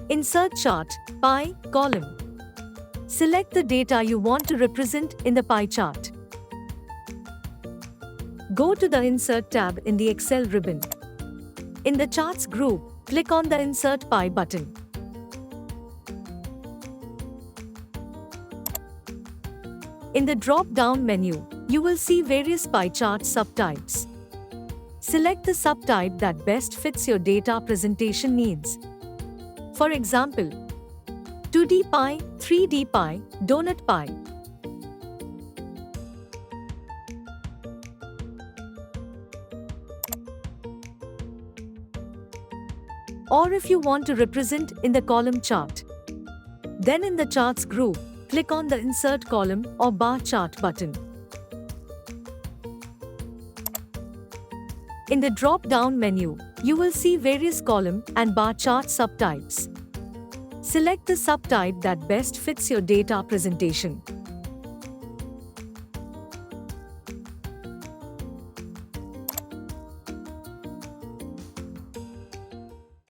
Insert chart, pie, column. Select the data you want to represent in the pie chart. Go to the Insert tab in the Excel ribbon. In the Charts group, click on the Insert Pie button. In the drop-down menu, you will see various pie chart subtypes. Select the subtype that best fits your data presentation needs. For example, 2D pie, 3D pie, donut pie. Or if you want to represent in the column chart. Then in the Charts group, click on the Insert Column or Bar Chart button. In the drop-down menu, you will see various column and bar chart subtypes. Select the subtype that best fits your data presentation.